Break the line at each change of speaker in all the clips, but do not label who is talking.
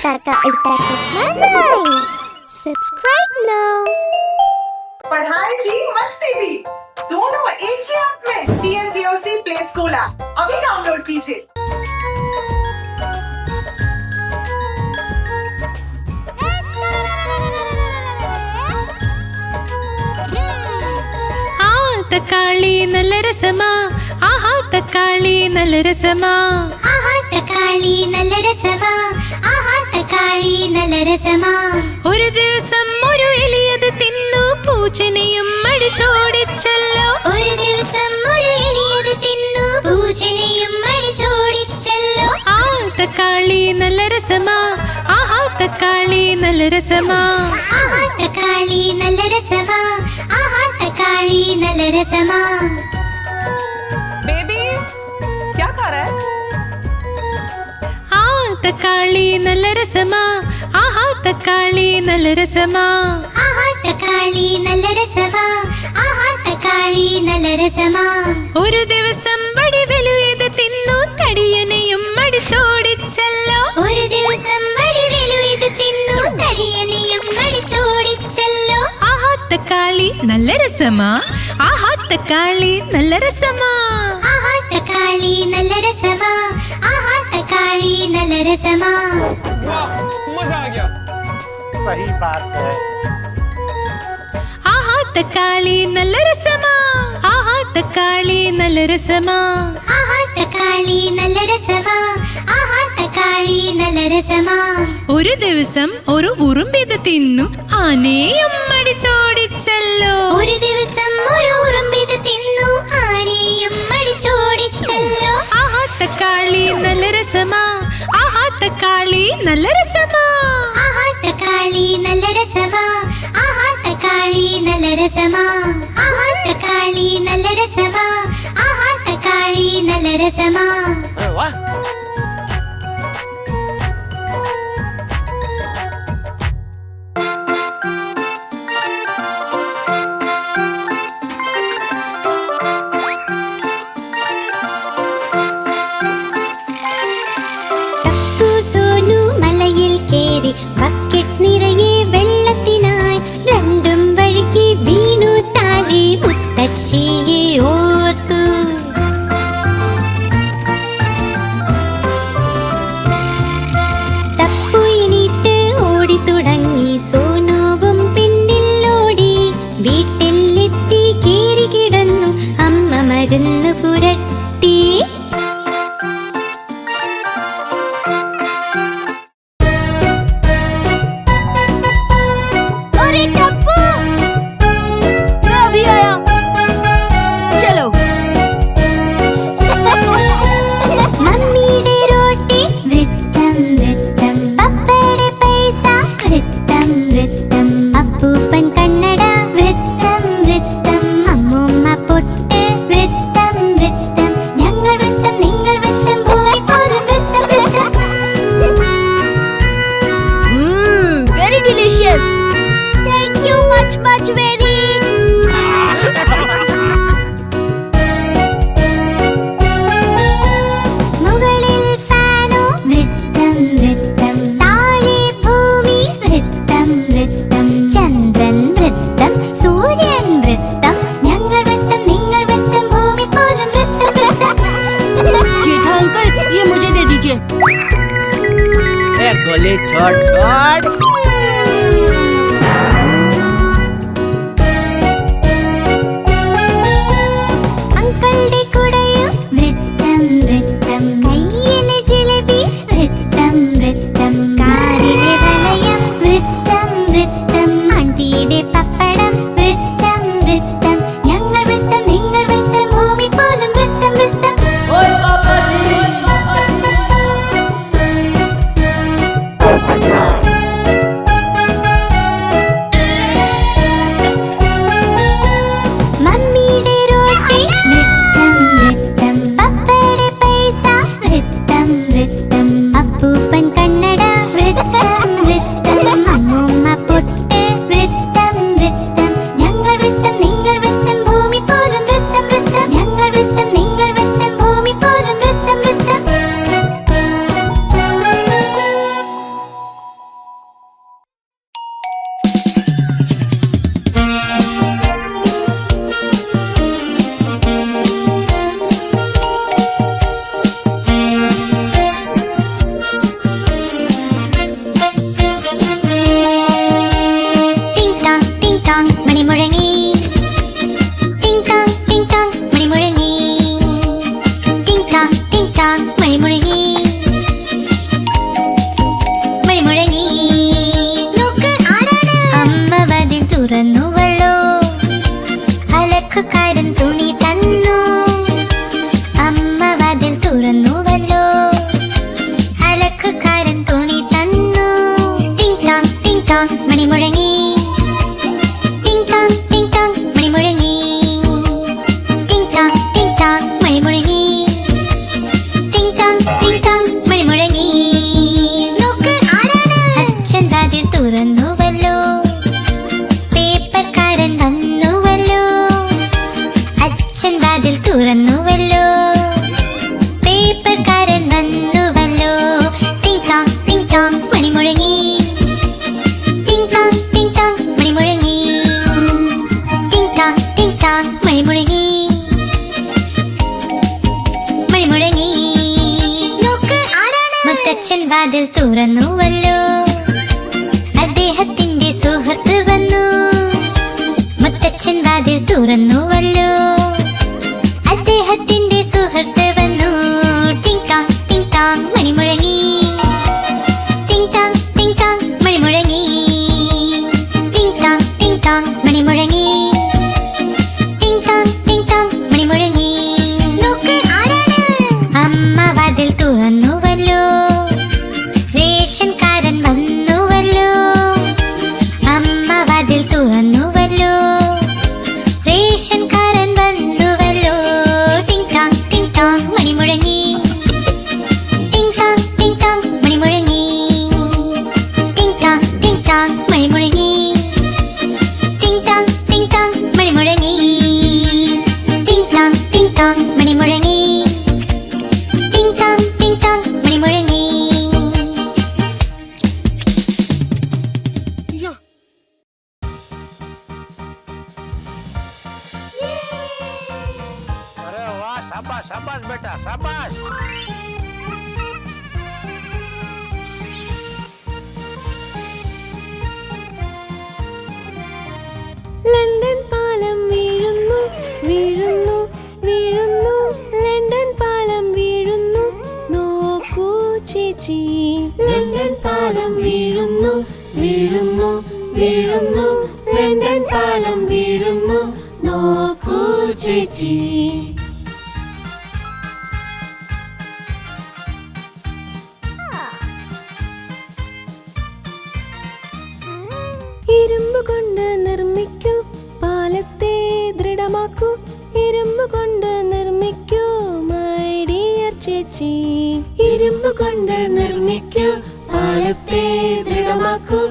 अवतार का उल्टा चश्मा राइम्स। Subscribe now.
पढ़ाई भी मस्ती भी दोनों एक ही ऐप में। TNPOC प्ले स्कूल ऐप अभी डाउनलोड कीजिए।
തക്കാളി നല്ല രസമാ, ആഹാ തക്കാളി നല്ല രസമാ,
ആഹാ തക്കാളി നല്ല രസമാ, ആഹാ തക്കാളി നല്ല രസമാ.
ഒരു ദിവസം ഒരു എലിയത് തിന്നു പൂച്ചനെയും അടിച്ചോടിച്ചല്ലോ.
ഒരു ദിവസം ഒരു എലിയത് തിന്നു പൂച്ചനെയും അടിച്ചോടിച്ചല്ലോ.
ആ തക്കാളി നല്ല രസമാ, ആഹാ തക്കാളി നല്ല രസമാ,
ആഹാ തക്കാളി നല്ല രസമാ, ആഹാ തക്കാളി നല്ല രസമാ.
बेबी क्या कर रहा है?
ആ തക്കാളി നല്ല രസമാ, ആഹാ തക്കാളി നല്ല രസമാ,
ആഹാ തക്കാളി നല്ല രസമാ, ആഹാ തക്കാളി നല്ല രസമാ.
ഒരു ദിവസം വടിവെലുയത് തിന്നു തടിയനെയും അടിച്ചോടിച്ചല്ലോ.
ഒരു ദിവസം വടിവേലു ഇത് തിന്നു തടിയനെയും അടിച്ചോടിച്ചല്ലോ.
ആഹാ തക്കാളി നല്ല രസമാ, ആഹാ തക്കാളി നല്ല രസമാ,
ആഹാ തക്കാളി നല്ല രസമാ, ആഹാ തക്കാളി നല്ല രസമാ.
मजा आ गया। सही बात है।
ആഹാ തക്കാളി നല്ല രസമാ, ആഹാ തക്കാളി നല്ല രസമാ,
ആഹാ തക്കാളി നല്ല രസമാ, ആഹാ തക്കാളി നല്ല രസമാ.
ഒരു ദിവസം ഒരു ഉറുമ്പിത് തിന്നു ആനയും അടിച്ചോടിച്ചല്ലോ.
ഒരു ദിവസം ഒരു ഉറുമ്പിത് തിന്നു ആനയും അടിച്ചോടിച്ചല്ലോ.
ആഹാ തക്കാളി നല്ല രസമാ, ആഹാ തക്കാളി നല്ല രസമാ,
ആഹാ തക്കാളി നല്ല രസമാ, ആഹാ തക്കാളി നല്ല രസമാ. ആഹാ തക്കാളി നല്ല രസമാ, ആഹാ തക്കാളി നല്ല രസമാ.
अरे वाह।
ടപ്പു സോനു മലയിൽ കേറി ബക്കറ്റ് നിറയെ വെള്ളത്തിനായി രണ്ടും വഴുകി വീണു താഴെ മുത്തശ്ശിയെ ഓർത്തു. ടപ്പു എണീറ്റ് ഓടി തുടങ്ങി, സോനുവും പിന്നിൽ ഓടി. വീട്ടിൽ എത്തി കേറി കിടന്നു, അമ്മ മരുന്ന് പുരട്ടി. अरे टप्पू, मैं अभी आया, चलो. मम्मीയുടെ റോട്ടി വൃത്തം വൃത്തം, പപ്പയുടെ പൈസ വൃത്തം വൃത്തം, അപ്പൂപ്പൻ കണ്ണട വൃത്തം വൃത്തം, അമ്മൂമ്മ പൊട്ട് വൃത്തം വൃത്തം, ഞങ്ങൾ വൃത്തം നിങ്ങൾ വൃത്തം, ഭൂമി പോലും വൃത്തം വൃത്തം.
Very delicious. Thank you much very.
മുകളിൽ ഫാനോ വൃത്തം വൃത്തം, താഴെ ഭൂമി വൃത്തം വൃത്തം, ചന്ദ്രൻ വൃത്തം സൂര്യൻ വൃത്തം, ഞങ്ങൾ വൃത്തം നിങ്ങൾ വൃത്തം, ഭൂമി പോലും വൃത്തം വൃത്തം.
जेठा अंकल, ये मुझे दे दीजिए.
गोली छोड़ छोड़।
അങ്കിളുടെ കുടയും വൃത്തം വൃത്തം, കയ്യിലെ ജിലേബി വൃത്തം വൃത്തം, കാറിലെ വലയം വൃത്തം വൃത്തം, ആണ്ടിയുടെ പപ്പടം വൃത്തം വൃത്തം, ഞങ്ങൾ വൃത്തം നിങ്ങൾ വൃത്തം, ഭൂമി പോലും വൃത്തം വൃത്തം. മുത്തച്ഛൻ വാതിൽ തുറന്നുവല്ലോ, അദ്ദേഹത്തിന്റെ സുഹൃത്ത് വന്നു. മുത്തച്ഛൻ വാതിൽ തുറന്നുവല്ലോ, അദ്ദേഹത്തിന്റെ സുഹൃത്ത് വന്നു. ടിങ് ടാങ് മണി മുഴങ്ങി, ടിങ് ടാങ് മണി മുഴങ്ങി, ടിങ് ടാങ് മണി മുഴങ്ങി, ടിങ് ടാങ് മണി മുഴങ്ങി. നോക്ക് ആരാണ്? അമ്മ വാതിൽ തുറന്നുവല്ലോ, റേഷൻകാരൻ വന്നുവല്ലോ. അമ്മ വാതിൽ തുറന്നുവല്ലോ, റേഷൻകാരൻ വന്നുവല്ലോ. ടിങ് ടാങ് മണി മുഴങ്ങി, ടിങ് ടാങ് മണി മുഴങ്ങി, ടിങ് ടാങ് മണി മുഴങ്ങി, ടിങ് ടാങ് മണി മുഴങ്ങി, ടിങ് ടാങ് മണി മുഴങ്ങി, ടിങ് ടാങ് മണി മുഴങ്ങി.
अरे वाह, शाबाश शाबाश बेटा शाबाश।
ലണ്ടൻ പാലം വീഴുന്നു വീഴുന്നു വീഴുന്നു, ലണ്ടൻ പാലം വീഴുന്നു, നോക്കൂ ചേച്ചി. ലണ്ടൻ പാലം വീഴുന്നു വീഴുന്നു വീഴുന്നു, ലണ്ടൻ പാലം വീഴുന്നു, നോക്കൂ ചേച്ചി. ഇരുമ്പ് കൊണ്ട് നിർമ്മിക്കൂ പാലത്തെ ദൃഢമാക്കൂ, ഇരുമ്പ് കൊണ്ട് നിർമ്മിക്കൂ മൈ ഡിയർ ചേച്ചി. ഇരുമ്പ് കൊണ്ട് നിർമ്മിക്കൂ പാലത്തെ ദൃഢമാക്കൂ,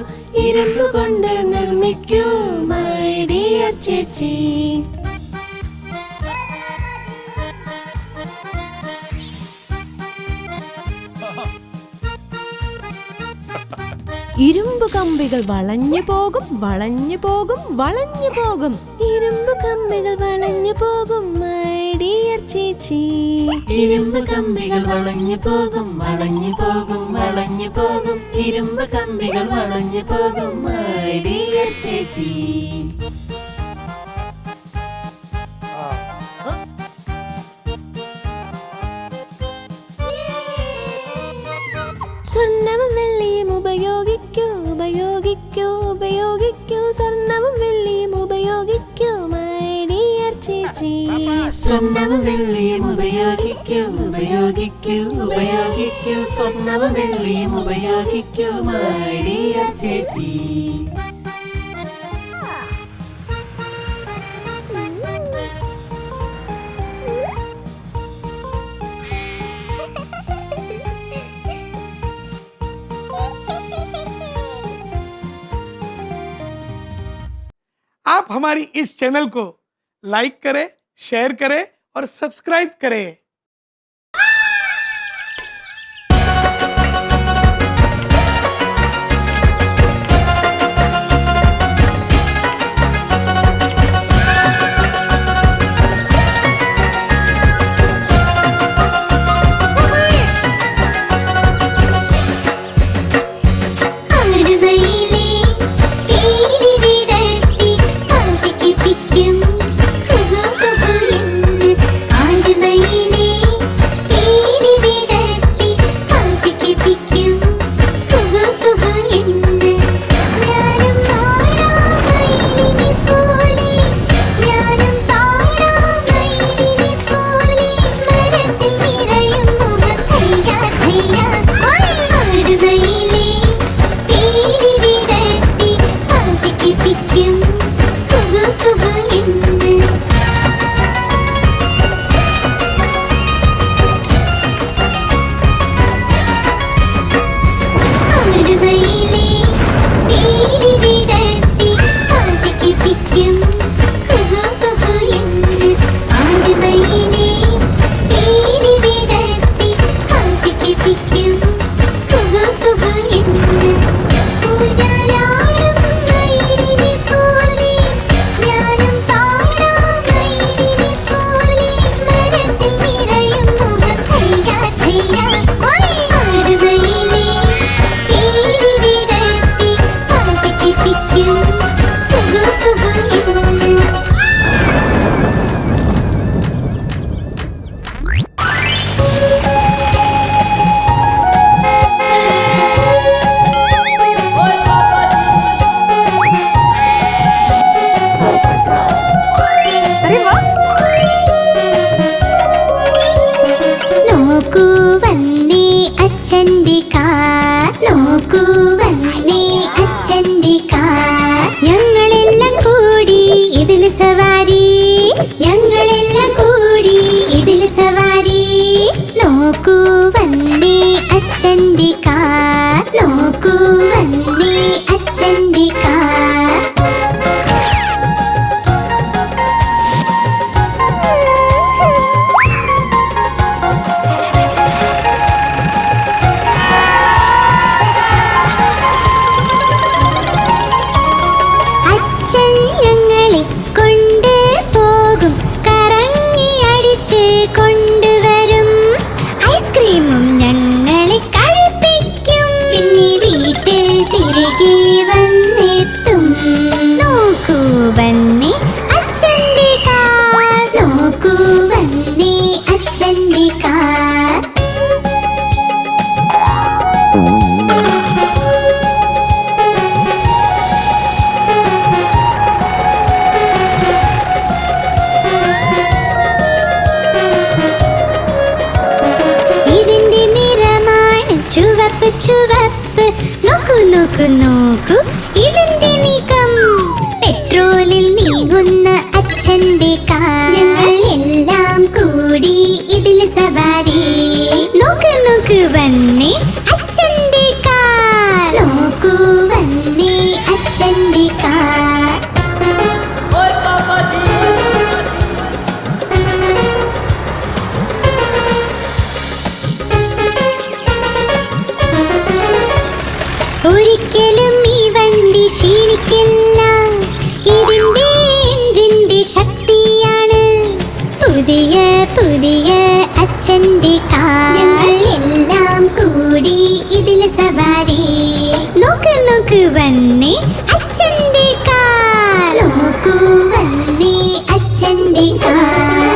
ഇരുമ്പ് കൊണ്ട് നിർമ്മിക്കൂ മൈ ഡിയർ ചേച്ചി. ഇരുമ്പ് കമ്പികൾ വളഞ്ഞു പോകും വളഞ്ഞു പോകും വളഞ്ഞു പോകും, ഇരുമ്പ് കമ്പികൾ വളഞ്ഞു പോകും മൈ ഡിയർ ചേച്ചി.
ഇരുമ്പ് കമ്പികൾ വളഞ്ഞു പോകും വളഞ്ഞു പോകും വളഞ്ഞു പോകും, ഇരുമ്പ് കമ്പികൾ വളഞ്ഞു പോകും മൈ ഡിയർ ചേച്ചി.
സ്വർണ്ണവും വെള്ളിയും ഉപയോഗിക്കൂ ഉപയോഗിക്കൂ ഉപയോഗിക്കൂ, സ്വർണ്ണവും വെള്ളിയും ഉപയോഗിക്കൂ മൈ ഡിയർ ചേച്ചി.
സ്വർണ്ണവും വെള്ളിയും ഉപയോഗിക്കൂ ഉപയോഗിക്കൂ ഉപയോഗിക്കൂ, സ്വർണ്ണവും വെള്ളിയും ഉപയോഗിക്കൂ മൈ ഡിയർ ചേച്ചി.
आप हमारी इस चैनल को लाइक करें, शेयर करें और सब्सक्राइब करें।
ആടുവയിലെ പീലി വിടർത്തി പാട്ടിക്ക് പിക്കും കുഹു കുഹു എന്ന്, ആടുവയിലെ അച്ഛന്റെ കാർ നോക്കൂ വന്നേ അച്ഛന്റെ കാർ ഞങ്ങളെല്ലാം കൂടി ഇതിൽ സവാരി ഞങ്ങളെല്ലാം കൂടി ഇതിൽ സവാരി നോക്കൂ വന്നേ അച്ഛന്റെ കാർ നോക്കൂ വന്നേ അച്ഛന്റെ കാർ ചുവപ്പ് നോക്കൂ നോക്കൂ നോക്കൂ ഇതിന്റെ നീക്കം പെട്രോളിൽ നീങ്ങുന്ന അച്ഛന്റെ കാർ ഞങ്ങളെല്ലാം കൂടി ഇതിൽ സവാരി നോക്ക് നോക്ക് വന്നേ അച്ഛന്റെ കാർ നോക്കൂ വന്നേ അച്ഛന്റെ കാർ ഒരിക്കലും ഈ വണ്ടി ക്ഷീണിക്കില്ല ഇതിന്റെ എഞ്ചിന്റെ ശക്തിയാണ് പുതിയ പുതിയ അച്ഛന്റെ കാർ ഞങ്ങളെല്ലാം കൂടി ഇതിൽ സവാരി നോക്ക് നോക്ക് വന്നേ അച്ഛന്റെ കാർ നോക്കൂ വന്നേ അച്ഛന്റെ കാർ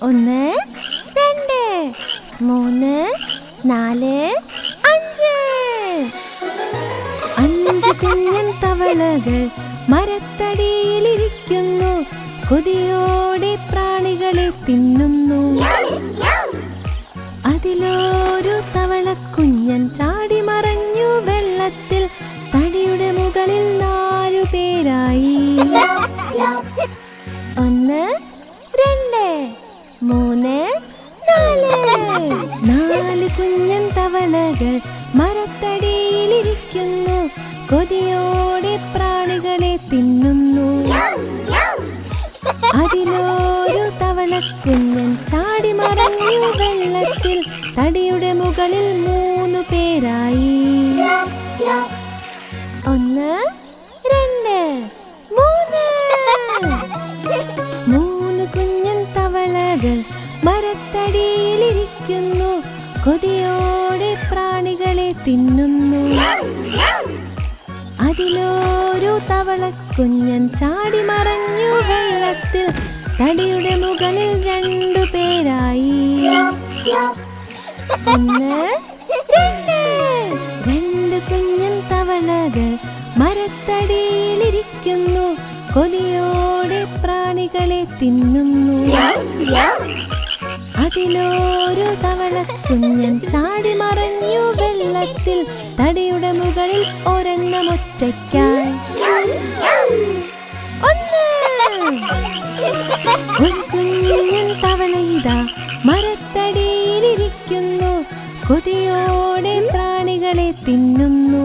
ഒന്ന് രണ്ട് മൂന്ന് നാല് അഞ്ച് അഞ്ച് കുഞ്ഞൻ തവളകൾ മരത്തടിയിലിരിക്കുന്നു കൊതിയോടെ പ്രാണികളെ തിന്നുന്നു. അതിലൊരു തവളക്കുഞ്ഞൻ ചാടി മറഞ്ഞു വെള്ളത്തിൽ. തടിയുടെ മുകളിൽ 4 പേരായി. 1 2 3 4. 4 കുഞ്ഞൻ തവളകൾ മരത്തടിയിലിരിക്കുന്നു. കൊതിയോടെ പ്രാണികളെ തിന്നുന്നു. അതിലൊരു തവളക്കുഞ്ഞൻ ചാടി മറഞ്ഞു വെള്ളത്തിൽ. തടിയുടെ മുകളിൽ 3 പേരായി. 1 2 3. 3 കുഞ്ഞൻ തവളകൾ മരത്തടിയിലിരിക്കുന്നു. കൊതിയോടെ പ്രാണികളെ തിന്നുന്നു. അതിലൊരു തവളക്കുഞ്ഞൻ ചാടി മറഞ്ഞു വെള്ളത്തിൽ. തടിയുടെ മുകളിൽ 2 പേരായി. 1 2. 2 കുഞ്ഞൻ തവളകൾ മരത്തടിയിലിരിക്കുന്നു. കൊതിയോടെ പ്രാണികളെ തിന്നുന്നു. അതിലൊരു തവളക്കുഞ്ഞൻ ചാടി മറഞ്ഞു വെള്ളത്തിൽ. തടിയുടെ മുകളിൽ ഒരെണ്ണം ഒറ്റയ്ക്കായി. 1. ഒരു കുഞ്ഞൻ തവളയിതാ മരത്തടിയിലിരിക്കുന്നു. കൊതിയോടെ പ്രാണികളെ തിന്നുന്നു.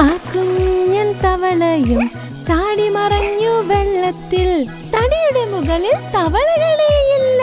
ആ കുഞ്ഞൻ തവളയും ചാടി മറഞ്ഞു വെള്ളത്തിൽ. തടിയുടെ മുകളിൽ തവളകളെയില്ല.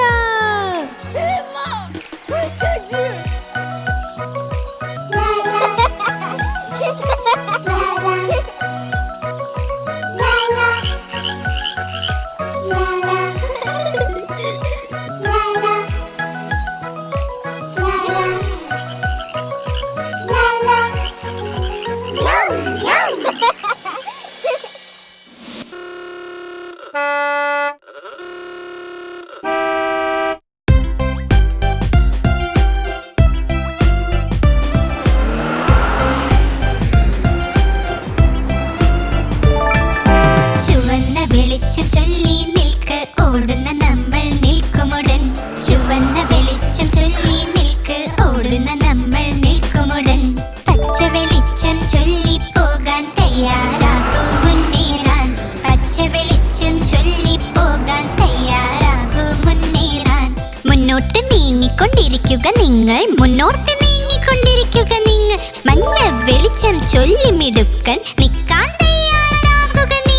ചുവന്ന വെളിച്ചം ചൊല്ലി നിൽക്ക് ഓടുന്ന നമ്മൾ നിൽക്കുമുടൻ. ചുവന്ന വെളിച്ചം ചൊല്ലി നിൽക്ക് ഓടുന്ന നമ്മൾ നിൽക്കുമുടൻ. പച്ച വെളിച്ചം ചൊല്ലി പോകാൻ തയ്യാറാകൂ മുന്നേറാൻ. പച്ച വെളിച്ചം ചൊല്ലി പോകാൻ തയ്യാറാകൂ മുന്നേറാൻ. മുന്നോട്ട് നീങ്ങിക്കൊണ്ടിരിക്കുക നിങ്ങൾ. മുന്നോട്ട് നീങ്ങിക്കൊണ്ടിരിക്കുക നിങ്ങൾ. മഞ്ഞ വെളിച്ചം ചൊല്ലി മിടുക്കൻ നിൽക്കാൻ തയ്യാറാകുക നീ.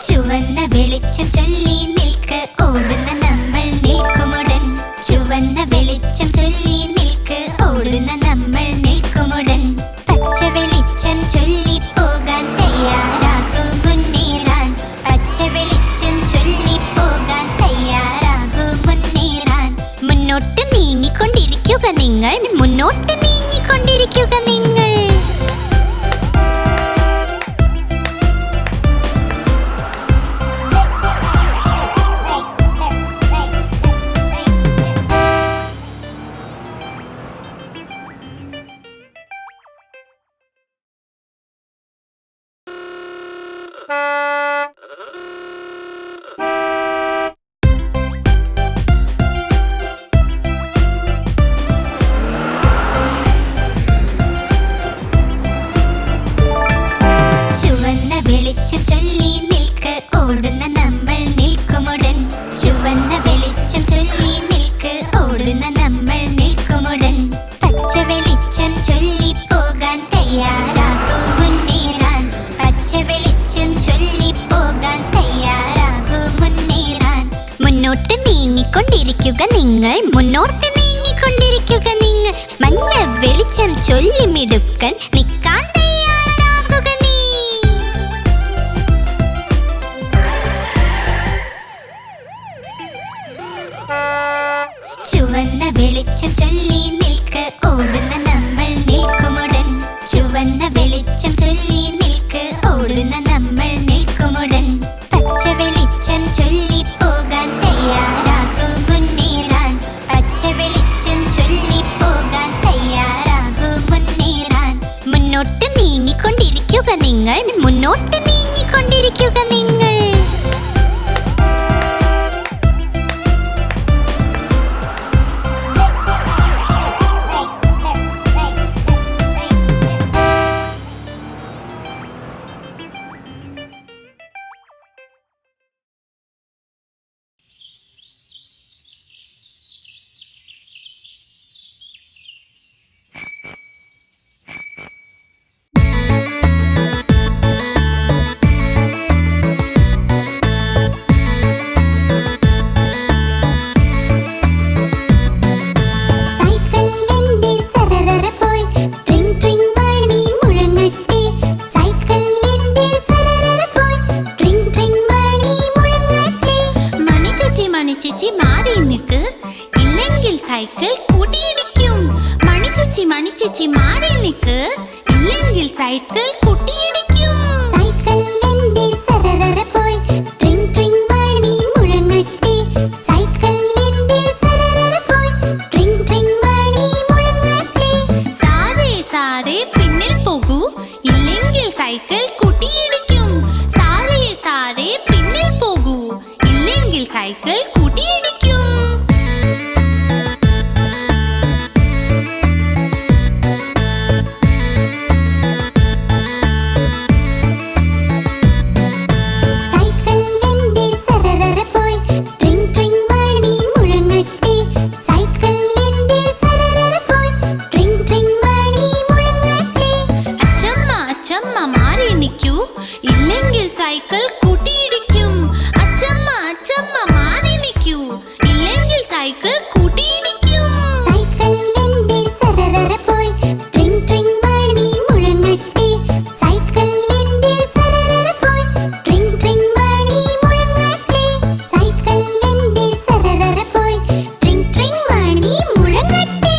ചുവന്ന വെളിച്ചം ചൊല്ലി നിൽക്ക് ഓടുന്ന നമ്മൾ നിൽക്കുമുടൻ. ചുവന്ന വെളിച്ചം ചൊല്ലി നിൽക്ക് ഓടുന്ന നമ്മൾ നിൽക്കുമുടൻ. പച്ച വെളിച്ചം ചൊല്ലി പോകാൻ തയ്യാറാകൂ മുന്നേറാൻ. പച്ച വെളിച്ചം ചൊല്ലി പോകാൻ തയ്യാറാകൂ മുന്നേറാൻ. മുന്നോട്ട് നീങ്ങിക്കൊണ്ടിരിക്കുക നിങ്ങൾ. മുന്നോട്ട് നീങ്ങിക്കൊണ്ടിരിക്കുക നിങ്ങൾ. ചുവന്ന വെളിച്ചം ചൊല്ലി നിൽക്ക് ഓടുന്ന നമ്മൾ നിൽക്കുമുടൻ. ചുവന്ന വെളിച്ചം ചൊല്ലി നിൽക്ക് ഓടുന്ന നമ്മൾ നിൽക്കുമുടൻ. പച്ച വെളിച്ചം ചൊല്ലി പോകാൻ തയ്യാറാകൂ മുന്നേറാൻ. പച്ച വെളിച്ചം ചൊല്ലി പോകാൻ തയ്യാറാകൂ മുന്നേറാൻ. മുന്നോട്ട് നീങ്ങിക്കൊണ്ടിരിക്കുക നിങ്ങൾ. മുന്നോട്ട് നീങ്ങിക്കൊണ്ടിരിക്കുക നിങ്ങൾ. മഞ്ഞ വെളിച്ചം ചൊല്ലി മിടുക്കൻ നിൽക്കാൻ തയ്യാറാകുക നീ. ചുവന്ന വെളിച്ചം ചൊല്ലി നിൽക്ക് ഓടുന്ന നമ്മൾ നിൽക്കുമുടൻ. ചുവന്ന വെളിച്ചം ചൊല്ലി നിൽക്ക് ഓടുന്ന നമ്മൾ നിൽക്കുമുടൻ. പച്ച വെളിച്ചം ചൊല്ലി പോകാൻ തയ്യാറാകൂ മുന്നേറാൻ. പച്ച വെളിച്ചം ചൊല്ലി പോകാൻ തയ്യാറാകൂ നിങ്ങൾ മുന്നോട്ട് നീങ്ങിക്കൊണ്ടിരിക്കുക നിങ്ങൾ.
സൈക്കിൾ കൂട്ടിയിടിക്കും. മണിച്ചേച്ചി മണിച്ചേച്ചി മാറി നിൽക്ക്, ഇല്ലെങ്കിൽ സൈക്കിൾ കൂട്ടിയിടിക്കും.
സൈക്കിൾ എന്റെ സരസര പോയി ട്രിങ് ട്രിങ് മണി മുഴങ്ങട്ടെ. സൈക്കിൾ എന്റെ സരസര പോയി ട്രിങ് ട്രിങ് മണി മുഴങ്ങട്ടെ.
സാരേ സാരേ പിന്നിൽ പോകൂ, ഇല്ലെങ്കിൽ സൈക്കിൾ കൂട്ടിയിടിക്കും. സാരേ സാരേ പിന്നിൽ പോകൂ, ഇല്ലെങ്കിൽ സൈക്കിൾ കൂട്ടിയിടിക്കും. ഇല്ലെങ്കിൽ സൈക്കിൾ കൂട്ടിയിടിക്കും. അച്ചമ്മ അച്ചമ്മ മാറി നിൽക്കൂ, ഇല്ലെങ്കിൽ സൈക്കിൾ കൂട്ടിയിടിക്കും.
സൈക്കിൾ എന്റെ സരസര പോയി ട്രിങ് ട്രിങ് മണി മുഴങ്ങട്ടെ. സൈക്കിൾ എന്റെ സരസര പോയി ട്രിങ് ട്രിങ് മണി മുഴങ്ങട്ടെ. സൈക്കിൾ എന്റെ സരസര പോയി ട്രിങ് ട്രിങ് മണി മുഴങ്ങട്ടെ.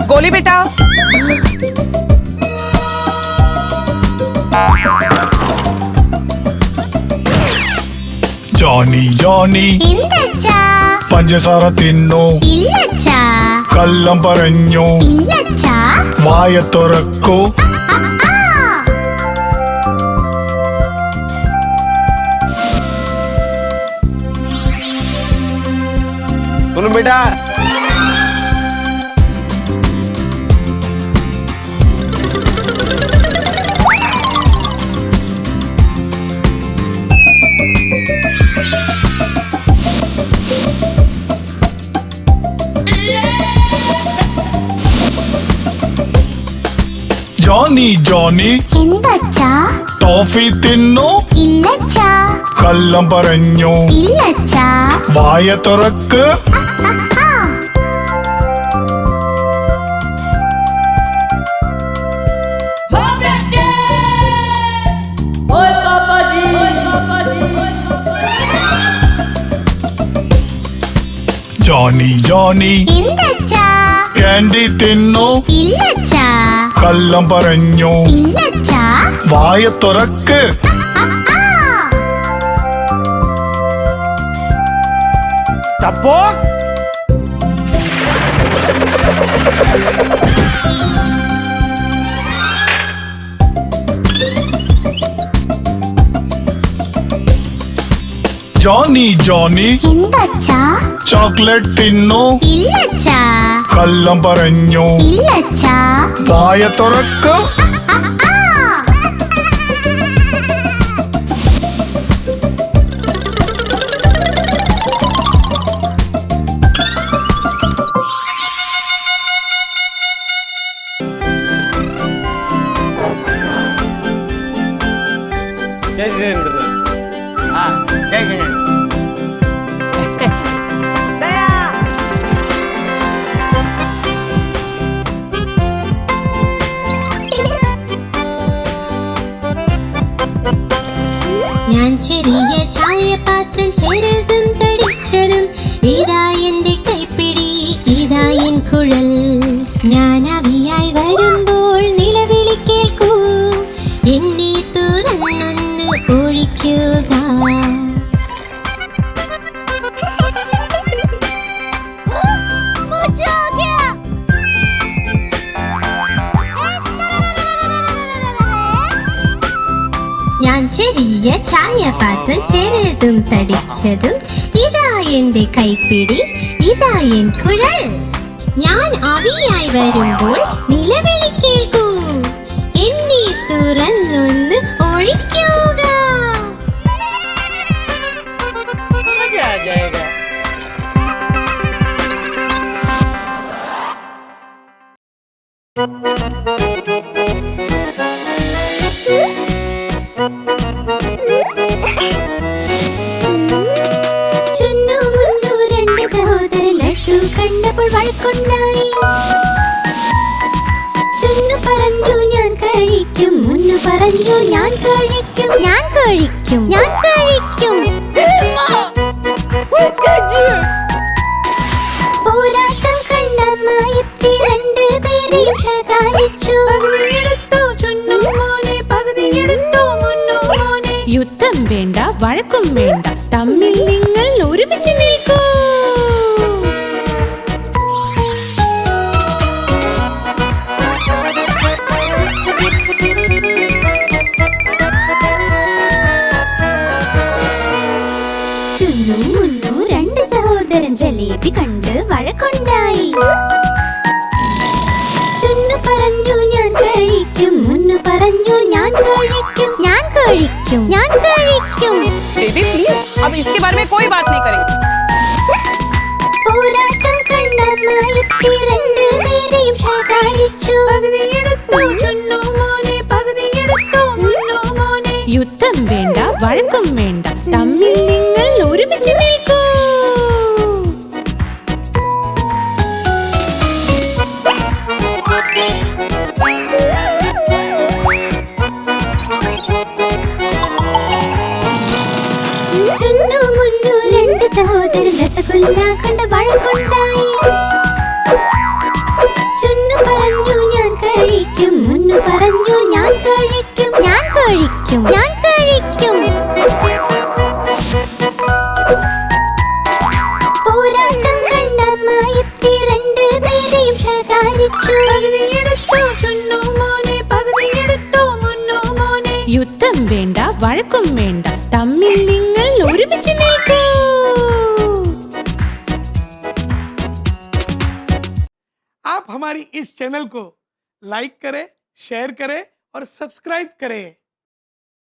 गोली बेटा।
ജോണി ജോണി
എന്തച്ചാ?
പഞ്ചസാര തിന്നു,
ഇല്ലച്ചാ.
കള്ളം പറഞ്ഞു,
ഇല്ലച്ചാ.
വായ തുറക്കൂ.
सुनो बेटा,
ജോണി ജോണി
എന്തച്ചാ?
ടോഫി തിന്നു,
ഇല്ലച്ചാ.
കള്ളം പറഞ്ഞു,
ഇല്ലച്ചാ.
വായ തുറക്ക്. Johnny Johnny
എന്തച്ചാ?
ക്യാൻഡി തിന്നു,
ഇല്ലച്ചാ.
കള്ളം പറഞ്ഞു,
ഇല്ലച്ചാ.
വായ തുറക്ക്.
चप्पो
ജോണി ജോണി
എന്തച്ചാ?
ചോക്ലേറ്റ് തിന്നു,
ഇല്ലച്ചാ.
കള്ളം പറഞ്ഞു,
ഇല്ലച്ചാ.
വായ തുറക്ക്.
जय जिनेंद्र। हाँ जय जिनेंद्र।
ചെറിയ ചായപാത്രം ചെറുതും തടിച്ചതും ഇതാ എന്റെ കൈപ്പിടി ഇതാ എൻ കുഴൽ ഞാൻ അവിയായി വരുമ്പോൾ നിലവിളി കേൾക്കൂ എന്നെ തുറന്നൊന്ന് ഒഴിക്കുക ഞാൻ ചെറിയ ചായപാത്രം ചെറുതും തടിച്ചതും ഇതാ എന്റെ കൈപ്പിടി ഇതാ എൻ കുഴൽ ഞാൻ അവിയായി വരുമ്പോൾ നിലവിളി കേൾക്കൂ എന്നെ തുറന്നൊന്ന് ഒഴിക്കുക
मजा आ जाएगा
ചുന്നു മുന്നു രണ്ട് സഹോദരൻ ലഡ്ഡു കണ്ടപ്പോൾ വഴക്കുണ്ടായി ചുന്നു പറഞ്ഞു ഞാൻ കഴിക്കും മുന്നു പറഞ്ഞു ഞാൻ കഴിക്കും ഞാൻ കഴിക്കും ഞാൻ കഴിക്കും പോരാട്ടം കണ്ടമ്മായെത്തി രണ്ടുപേരെയും ശകാരിച്ചു
യുദ്ധം വേണ്ട വഴക്കും വേണ്ട തമ്മിൽ നിങ്ങൾ ഒരുമിച്ച് നിൽക്കൂ
ചുന്നു മുന്നു രണ്ട് സഹോദരൻ ജലേബി കണ്ട് വഴക്കുണ്ടായി ചുന്നു പറഞ്ഞു ഞാൻ കഴിക്കും മുന്നു പറഞ്ഞു ഞാൻ കഴിക്കും ഞാൻ കഴിക്കും ഞാൻ കഴിക്കും
बेबी प्लीज अब इसके बारे में कोई बात नहीं करेंगे
പോരാട്ടം കണ്ടമ്മായെത്തി രണ്ടുപേരെയും ശകാരിച്ചു
യുദ്ധം വേണ്ട വഴക്കും വേണ്ട തമ്മിൽ നിങ്ങൾ ഒരുമിച്ച് നിൽക്കൂ
ചുന്നു മുന്നു രണ്ട് സഹോദരൻ രസഗുല്ല കണ്ട് വഴക്കുണ്ടായി ചുന്നു പറഞ്ഞു ഞാൻ കഴിക്കും മുന്നു പറഞ്ഞു ഞാൻ കഴിക്കും ഞാൻ കഴിക്കും ഞാൻ കഴിക്കും പോരാട്ടം കണ്ടമ്മായെത്തി രണ്ടുപേരെയും ശകാരിച്ചു
യുദ്ധം വേണ്ട വഴക്കും വേണ്ട തമ്മിൽ നിങ്ങൾ ഒരുമിച്ച് നിൽക്കൂ
आप हमारी इस चैनल को लाइक करें शेयर करें और सब्सक्राइब करें।